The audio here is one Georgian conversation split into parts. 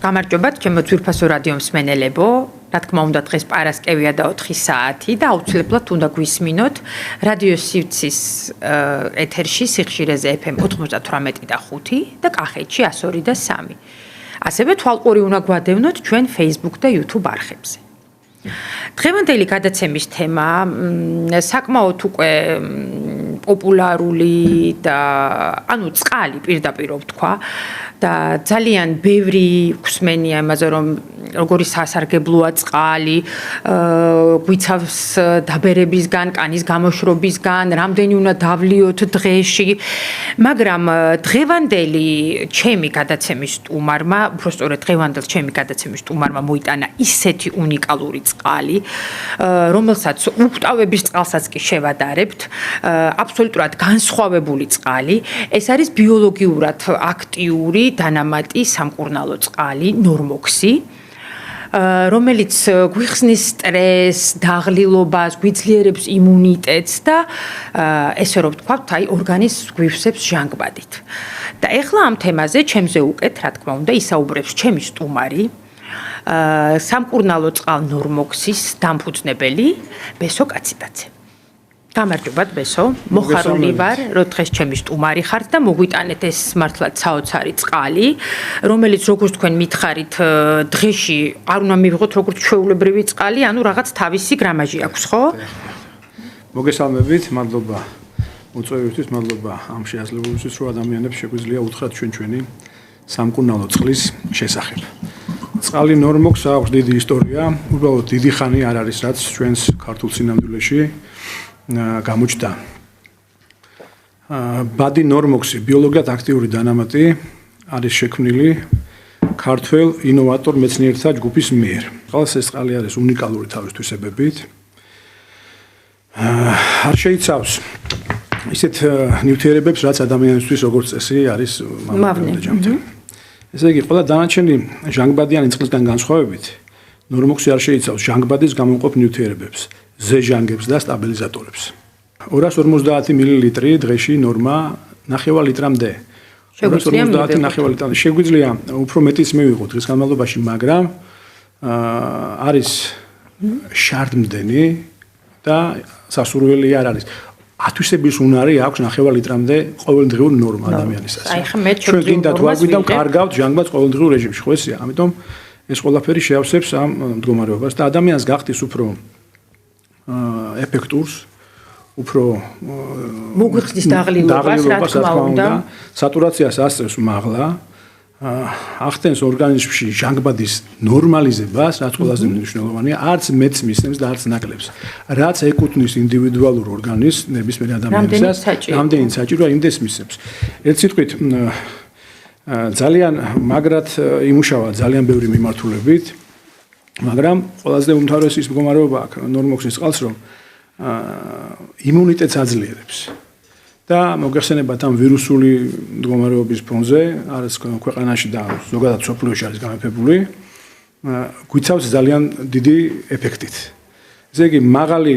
გამარჯობათ, ჩემო ძვირფასო რადიო მსმენელებო. რა თქმა უნდა, დღეს პარასკევია და 4 საათი და აუცილებლად უნდა გვისმინოთ რადიო სივრცის ეთერში სიხშირეზე FM 98.5 და კახეთში 102 და 3. ასევე თვალყური უნდა გვადევნოთ ჩვენ Facebook და YouTube არხებზე. დღევანდელი გადაცემის თემა საკმაოდ უკვე პოპულარული და ანუ წყალი პირდაპირ ვთქვა და ძალიან ბევრი გვსმენია იმაზე რომ როგორი სასარგებლოა წყალი, გვიცავს დაბერებისგან, კანის გამოშრობისგან, რამდენი უნდა დავლიოთ დღეში, მაგრამ დღევანდელი ჩემი გადაცემის სტუმარმა, უბრალოდ დღევანდელ ჩემი გადაცემის სტუმარმა მოიტანა ისეთი უნიკალური წყალი, რომელსაც უკვდავების წყალსაც კი შევადარებთ, აბსოლუტურად განსხვავებული წყალი, ეს არის ბიოლოგიურად აქტიური დანამატი სამკურნალო წყალი, ნორმოქსი, რომელიც გვიხსნის სტრესს, დაღლილობას, გვიძლიერებს იმუნიტეტს და ესე რომ ვთქვათ, აი ორგანიზმს გვივსებს ჟანგბადით. და ეხლა ამ თემაზე ჩემზე უკეთ, რა თქმა უნდა, ისაუბრებს ჩემი სტუმარი, სამკურნალო წყალ ნორმოქსის დამფუძნებელი ბესო კაციდაძე. გამარჯობათ ბესო, მოხარული ვარ, რომ დღეს ჩემი სტუმარი ხართ და მოგვიტანეთ ეს მართლაც საოცარი წყალი, რომელიც როგორც თქვენ მითხარით, დღეში არ უნდა მივიღოთ როგორც ჩვეულებრივი წყალი, ანუ რაღაც თავისი გრამაჟი აქვს, ხო? მოგესალმებით, მადლობა მოწვევისთვის, მადლობა ამ შეაძლებლობისთვის, რომ ადამიანებს შეგვიძლია უთხრათ ჩვენი სამკურნალო წყლის შესახებ. წყალი ნორმოქს აქვს დიდი ისტორია, უბრალოდ დიდი ხანი არ არის, რაც ჩვენს ქართულ სინამდვილეში გამოჩნდა. ბადი ნორმოქსი ბიოლოგიად აქტიური დანამატი არის შექმნილი ქართველ ინოვატორ მეცნიერთა ჯგუფის მიერ. ყველას ეს წყალი არის უნიკალური თავის თვისებებით. არ შეიცავს ისეთ ნივთიერებებს, რაც ადამიანისთვის როგორც წესი არის მავნე. ესე იგი, ყველა დანარჩენი ჟანგბადიანი წყლისგან განსხვავებით, ნორმოქსი არ შეიცავს ჟანგბადის გამომყოფ ნივთიერებებს, ზეჟანგებს და სტაბილიზატორებს. 250 მილილიტრი დღეში ნორმა 0.5 ლიტრამდე. 250 ლიტრამდე. შეგვიძლია უფრო მეტიც მივიღოთ დღის განმავლობაში, მაგრამ არის შარდმდენი და სასურველი არ არის. ათვისების უნარი აქვს 0.5 ლიტრამდე ყოველდღიურ ნორმა ადამიანისას. აი ხა მე ჩვენ გინდა თუ არ გვინდა კარგავთ ჟანგბადს ყოველდღიურ რეჟიმში, ხო ესეა? ამიტომ ეს ყველაფერი შეავსებს ამ მდგომარეობას და ადამიანს გახდის უფრო ეფექტურს, უფრო მოგვიხსნის დაღლილობას, რა თქმა უნდა, სატურაციას ასწევს მაღლა, ახდენს ორგანიზმში ჟანგბადის ნორმალიზებას, რაც ყველაზე მნიშვნელოვანია, არც მეტს მისცემს და არც ნაკლებს. რაც ეკუთვნის ინდივიდუალურ ორგანიზმს, ნებისმიერ ადამიანისას, რამდენიც საჭიროა, იმდენს მისცემს. ერთ სიტყვით, ძალიან მაგრად იმუშავა ძალიან ბევრი მიმართულებით, მაგრამ ყველაზე უმთავრესი ის მდგომარეობა აქვს ნორმოქსის წყალს, რომ იმუნიტეტს აძლიერებს. და მოგეხსენებათ ამ ვირუსული მდგომარეობის ფონზე, არის ქვეყანაში და ზოგადად მსოფლიოში არის გამეფებული, გვიცავს ძალიან დიდი ეფექტით. ესე იგი, მაღალი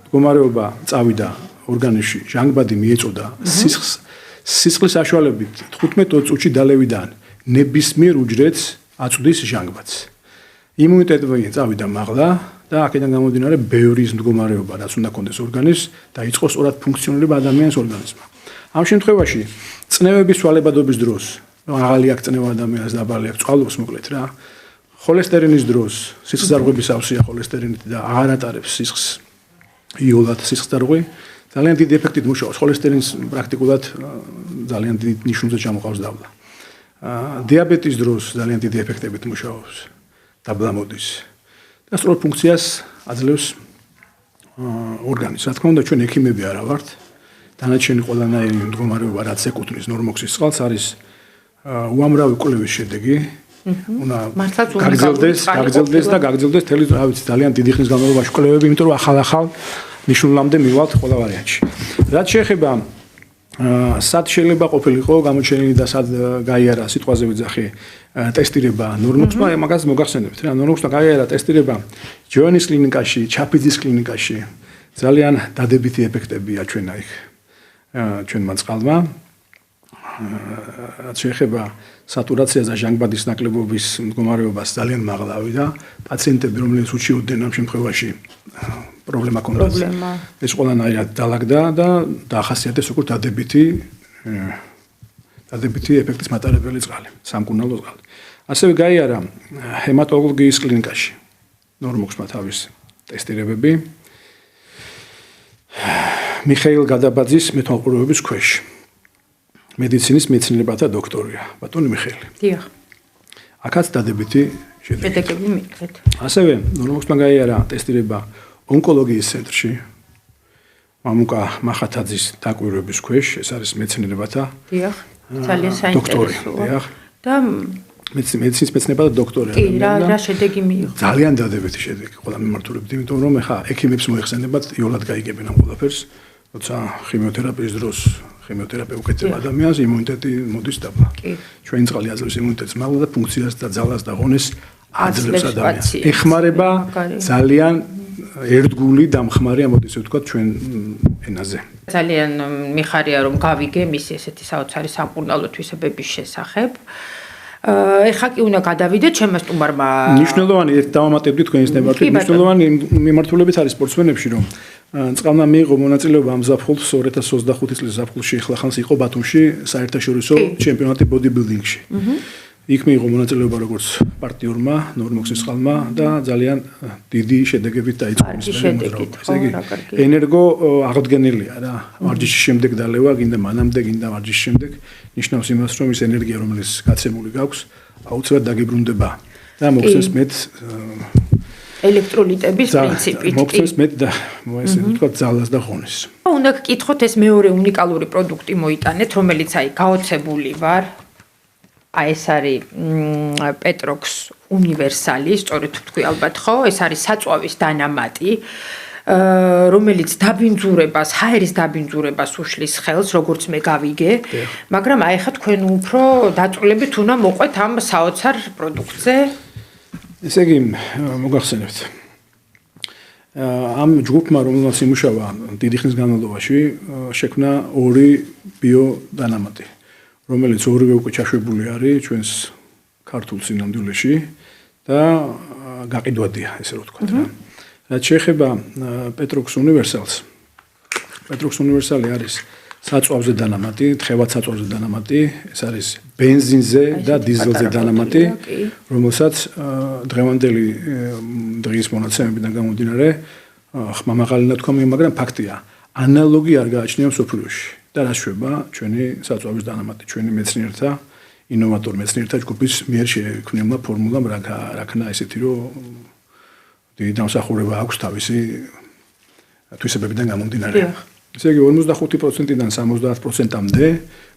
მდგომარეობა წავიდა ორგანიზმში, ჟანგბადი მიეწოდა სისხლს, სისხლის საშუალებით 15-20 წუთში დალევიდან ნებისმიერ უჯრედს აწვდის ჟანგბადს. იმუნიტეტი წავიდა მაღლა და აქედან გამომდინარე ბევრი მდგომარეობა, რაც უნდა კონდეს ორგანიზმს და იწყოს სწორად ფუნქციონირება ადამიანის ორგანიზმმა. ამ შემთხვევაში წნევების ცვალებადობის დროს, აღალი აქვს წნევა ადამიანს დაბალი აქვს, წყალობს მოკლედ რა. холестериნის დროს, სისხლძარღვების ავსია холестерინით და აღარ ატარებს სისხლს იოლად სისხლძარღვი, ძალიან დიდი ეფექტით მუშაობს. холестерინს პრაქტიკულად ძალიან დიდი ნიშნულზე ჩამოყავს დავლა. დიაბეტის დროს ძალიან დიდი ეფექტებით მუშაობს. დაბლა მოდის. და სწორ ფუნქციას აძლევს ორგანიზმს. რა თქმა უნდა, ჩვენ ექიმები არა ვართ. დანარჩენი ყველანაირი მდგომარეობა, რაც ეკუთვნის ნორმოქსის წყალს, არის უამრავი კვლევის შედეგი. უნდა გაგრძელდეს და გაგრძელდეს თელი, რა ვიცი, ძალიან დიდი ხნის განმავლობაში კვლევები, იმიტომ რომ ახალ ნიშნულამდე მივალთ ყველა ვარიანტში. რაც შეეხება სად შეიძლება ყოფილიყო გამოჩენილი და სად გაიარა სიტყვაზე ვიძახი ტესტირება ნორმოქსმა, მაგას მოგახსენებთ რა, ნორმოქსმა გაიარა ტესტირება ჯოანის კლინიკაში, ჩაფიძის კლინიკაში. ძალიან დადებითი ეფექტებია ჩვენმა წყალმა. რაც შეეხება სატურაციას და ჟანგბადის ნაკლებობის მდგომარეობას ძალიან მაღლავი და პაციენტები რომლებიც უჩიოდნენ ამ შემთხვევაში პრობლემა ქონდათ ეს ყველანაირად დაალაგდა და დაახასიათეს როგორც დადებითი ეფექტის მატარებელი წყალი, სამკურნალო წყალი. ასევე გაიარა ჰემატოლოგიის კლინიკაში ნორმოქსმა თავის ტესტირებები მიხეილ გადაბაძის მეთვალყურეობის ქვეშ. მედიცინის მეცნიერებათა დოქტორია, ბატონი მიხეილი. დიახ. აქაც დადებითი შედეგები მიიღეთ. ასევე ნორმოქსმა გაიარა ტესტირება ონკოლოგიის ცენტრში მამუკა მახათაძის დაკვირვების ქვეშ, ეს არის მეცნიერებათა დიახ. ძალიან საინტერესოა. დიახ. და მედიცინის მეცნიერებათა დოქტორია. კი, რა შედეგი მიიღო? ძალიან დადებითი შედეგი ყველა მიმართულებით, იმიტომ რომ ეხა ექიმებს მოიხსენებათ იოლად გაიგებენ ამ ყველაფერს, როცა ხიმიოთერაპიის დროს ხიმიოთერაპია უკეთდება ადამიანს, იმუნიტეტი მოდის დაბლა. ჩვენი წყალი აძლევს იმუნიტეტს მაღლა და ფუნქციას და ძალას და ღონეს აძლევს ადამიანს. ეხმარება ძალიან ერთგული დამხმარე ამოდის ვთქვათ ჩვენ ენაზე. ძალიან მიხარია რომ გავიგე მისი ესეთი საოცარი სამკურნალო თვისებების შესახებ. ეხლა კი უნდა გადავიდეთ ჩემმა სტუმარმა. მნიშვნელოვანი ერთ დავამატებდი თქვენის ნებართვით, მნიშვნელოვანი მიმართულებით არის სპორტსმენებში რომ წყალმა მიიღო მონაწილეობა ამ ზაფხულს 2025 წლის ზაფხულში ახლახანს იყო ბათუმში საერთაშორისო ჩემპიონატი ბოდიბილდინგში. იქ მიიღო მონაწილეობა როგორც პარტიორმა ნორმოქსის წყალმა და ძალიან დიდი შედეგებით დაიწყო მის მოძრაობა. ესე იგი ენერგო აღდგენილია რა. ვარჯიშის შემდეგ დალევა, გინდა მანამდე, გინდა ვარჯიშის შემდეგ, ნიშნავს იმას, რომ ის ენერგია, რომელიც გაცემული გაქვს, აუცილებლად დაგიბრუნდება და მოხსენს მეც ელექტროლიტების პრინციპით. მოხსენს მეც და ესე ვთქვათ ძალას და ღონეს. უნდა გკითხოთ ეს მეორე უნიკალური პროდუქტი მოიტანეთ, რომელიც აი გაოცებული ვარ. აი ეს არის პეტროქს უნივერსალი, სწორედ თქვი ალბათ ხო? ეს არის საწვავის დანამატი, რომელიც დაბინძურებას, ჰაერის დაბინძურებას უშლის ხელს, როგორც მე გავიგე, მაგრამ აი ხა თქვენ უფრო დაწვრილებით უნდა მოყვეთ ამ საოცარ პროდუქტზე. ესე იგი, მოგახსენებთ. ამ ჯგუფმა, რომელმაც იმუშავა დიდი ხნის განმავლობაში, შექმნა ორი ბიოდანამატი. რომელიც ორივე უკვე ჩაშვებული არის ჩვენს ქართულ სინამდვილეში და გაყიდვადია, ესე რომ ვთქვათ რა. რაც შეეხება პეტროქს უნივერსალს. პეტროქს უნივერსალი არის საწვავზე დანამატი, თხევად საწვავზე დანამატი, ეს არის ბენზინზე და დიზელზე დანამატი, რომელსაც დღევანდელი დღის მონაცემებიდან გამომდინარე ხმამაღალი ნათქვამია, მაგრამ ფაქტია, ანალოგი არ გააჩნია მსოფლიოში. და რა შვება ჩვენი საწვავის დანამატი, ჩვენი მეცნიერთა, ინოვატორ მეცნიერთა ჯგუფის მიერ შექმნილმა ფორმულამ რაქნა ესეთი რომ დიდი დამსახურება აქვს თავისი თვისებებიდან გამომდინარე. ესე იგი 55%-დან 70%-მდე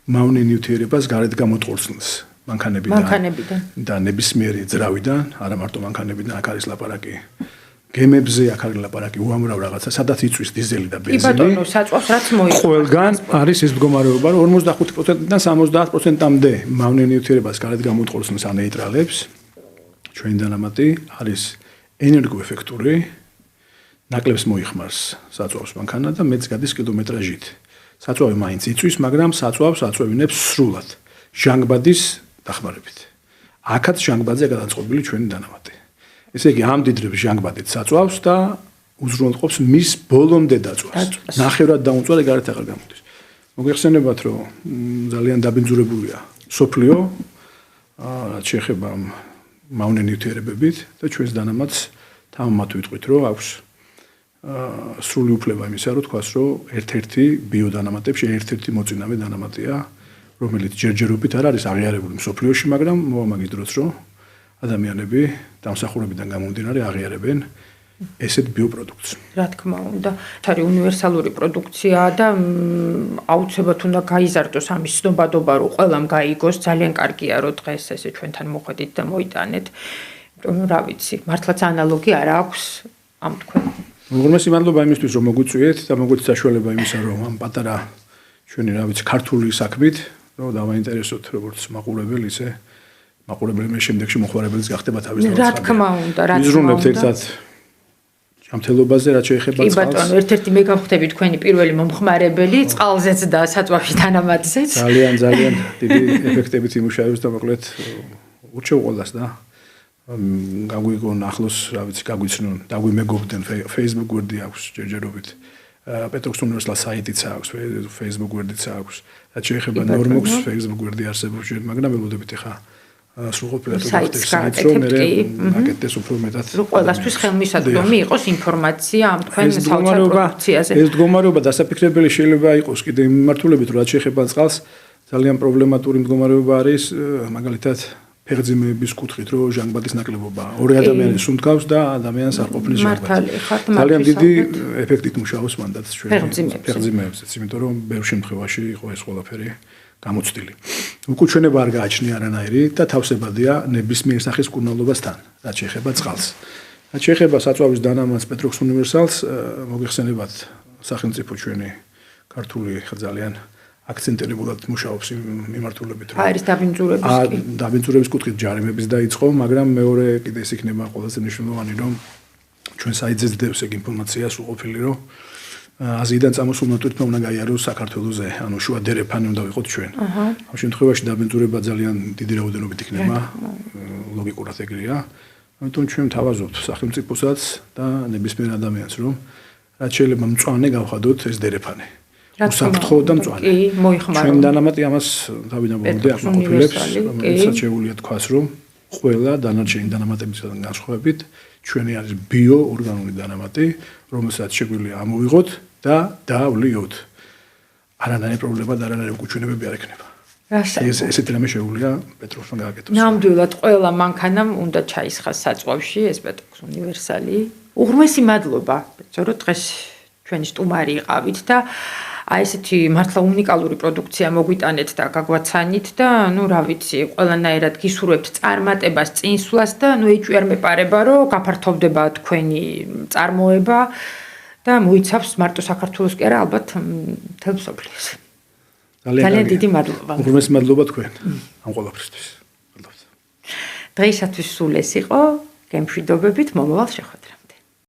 მავნე ნივთიერებას გარეთ გამოტყორცნს მანქანებიდან და ნებისმიერი ძრავიდან, არა მარტო მანქანებიდან, აქ არის ლაპარაკი გემებზე, აქ არის ლაპარაკი უამრავ რაღაცა, სადაც იწვის დიზელი და ბენზინი. კი ბატონო, საწვავს რაც მოიწვია. ყველგან არის ეს მდგომარეობა, რომ 55%-დან 70%-მდე მავნე ნივთიერებას გარეთ გამოტყორცნს ან ნეიტრალებს. ჩვენი დანამატი არის ენერგოეფექტური, ნაკლებს მოიხმარს საწვავს მანქანა და მეც გადის კილომეტრაჟით. საწვავი მაინც იწვის, მაგრამ საწვავს აწვევინებს სრულად, ჟანგბადის დახმარებით. აქაც ჟანგბადზე გადაწყობილი ჩვენი დანამატი. ესე იგი ამდიდრებს ჟანგბადით საწვავს და უზრუნველყოფს მის ბოლომდე დაწვას. ნახევრად დაუწვალე გარეთ აღარ გამოდის. მოგეხსენებათ, რომ ძალიან დაბინძურებულია სოფლიო, რაც შეეხება მავნე ნივთიერებებით და ჩვენს დანამატს თამამად ვიტყვით, რომ აქვს სრული უფლება იმისა, რომ თქვას, რომ ერთ-ერთი ბიოდანამატებში ერთ-ერთი მოწინავე დანამატია, რომელიც ჯერჯერობით არ არის აღიარებული მსოფლიოში, მაგრამ მოვამაგის დროს, რომ ადამიანები დამსახურებიდან გამომდინარე აღიარებენ ესეთ ბიოპროდუქტს. რა თქმა უნდა, არის უნივერსალური პროდუქცია და აუცილებლად უნდა გაიზარდოს ამის ცნობადობა, რომ ყველამ გაიგოს, ძალიან კარგია, რომ დღეს ესე ჩვენთან მოხვედით და მოიტანეთ. იმიტომ რომ რა ვიცი, მართლაც ანალოგი არ აქვს ამ თქვენ. უღრმესი მადლობა იმისთვის, რომ მოგვიწვიეთ და მოგვეცეთ საშუალება იმისა, რომ ამ პატარა ჩვენი რა ვიცი, ქართული საქმით, რომ დავაინტერესოთ როგორც მაყურებელი, ისე მაყურებელი მე შემდეგში მოხმარებელიც გახდება თავის რა თქმა უნდა, რა თქმა უნდა. ვიზრუნებთ ერთად ჯანმრთელობაზე რაც შეეხება კი წყალს. ბატონო, ერთ-ერთი მე გავხდები თქვენი პირველი მომხმარებელი წყალზეც და საწვავში თანამატზეც. ძალიან დიდი ეფექტებით იმუშავებს და მოკლედ ურჩევ ყველას და გაგვიგონ ახლოს, რა ვიცი, გაგვიცნონ, დაგვიმეგობდნენ Facebook გვერდი აქვს ჯერჯერობით. პეტროვის უნივერსიტეტის საიტიც აქვს, Facebook გვერდიც აქვს. რაც შეეხება ნორმოქს Facebook გვერდი არსებობს, მაგრამ ველოდებით ახლა სრულყოფილად საიტს საიტს რომ მე აკეთდეს უფრო მეტად. ყველასთვის ხელმისაწვდომი იყოს ინფორმაცია ამ თქვენ საოცარ პროდუქციაზე. ეს მდგომარეობა დასაფიქრებელი შეიძლება იყოს კიდე იმ მიმართულებით, რომ რაც შეეხება წყალს, ძალიან პრობლემატური მდგომარეობა არის, მაგალითად ფეხძიმეების კუთხით, რომ ჟანგბადის ნაკლებობა. ორი ადამიანი სუნთქავს და ადამიანს არ ყოფნის ჟანგბადი. ძალიან დიდი ეფექტით მუშაობს მანდაც ჩვენ ფეხძიმეებზეც, იმიტომ რომ ბევრ შემთხვევაში იყო ეს ყველაფერი გამოცდილი. უკუჩვენება არ გააჩნია არანაირი და თავსებადია ნებისმიერ სახის მკურნალობასთან, რაც შეეხება წყალს. რაც შეეხება საწვავის დანამატს პეტროვის უნივერსალს, მოგეხსენებათ სახელმწიფო ჩვენი ქართული ძალიან აქცენტირებულად მუშაობს იმ მიმართულებით, რომ არის დაბინძურების კუთხით ჯარიმების დაიწყო, მაგრამ მეორე კიდე ეს იქნება ყველაზე მნიშვნელოვანი, რომ ჩვენ საიტზე ძდებს ეგ ინფორმაცია სრულყოფილი, რომ აზიიდან წამოსულმა თვითონ უნდა გაიაროს საქართველოზე, ანუ შუა დერეფანი უნდა ვიყოთ ჩვენ. ამ შემთხვევაში დაბინძურება ძალიან დიდი რაოდენობით იქნება, ლოგიკურად ეგრეა. ამიტომ ჩვენ თავაზობთ სახელმწიფოსაც და ნებისმიერ ადამიანს, რომ რაც შეიძლება მწვანე გავხადოთ ეს დერეფანი. უსაფრთხო და მწვანე. კი, მოიხმაროთ. ჩვენ დანამატი ამას თავიდან ბოლომდე აკმაყოფილებს, რომელსაც შეუძლიათ თქვას, რომ ყველა დანარჩენი დანამატებისგან განსხვავებით ჩვენი არის ბიოორგანული დანამატი, რომელსაც შეგვიძლია ამოვიღოთ და დავლიოთ. არანაირი პრობლემა და არანაირი უკუჩვენებები არ ექნება. ესეთი რამე შეუძლია პეტროვსმა გააკეთოს. ნამდვილად ყველა მანქანამ უნდა ჩაისხას საწვავში ეს პეტროვის უნივერსალი. უღრმესი მადლობა, ბეწორო, დღეს ჩვენი სტუმარი იყავით და აი ესეთი მართლა უნიკალური პროდუქცია მოგვიტანეთ და გაგვაცანით და ნუ რა ვიცი, ყველანაირად გისურვებთ წარმატებას, წინსვლას და ნუ ეჭვი არ მეპარება, რომ გაფართოვდება თქვენი წარმოება და მოიცავს მარტო საქართველოს კი არა, ალბათ მთელ მსოფლიოს. ძალიან დიდი მადლობა. უღრმესი მადლობა თქვენ ამ ყველაფრისთვის. დღეისათვის სულ ეს იყო, გემშვიდობებით, მომავალ შეხვედრაზე.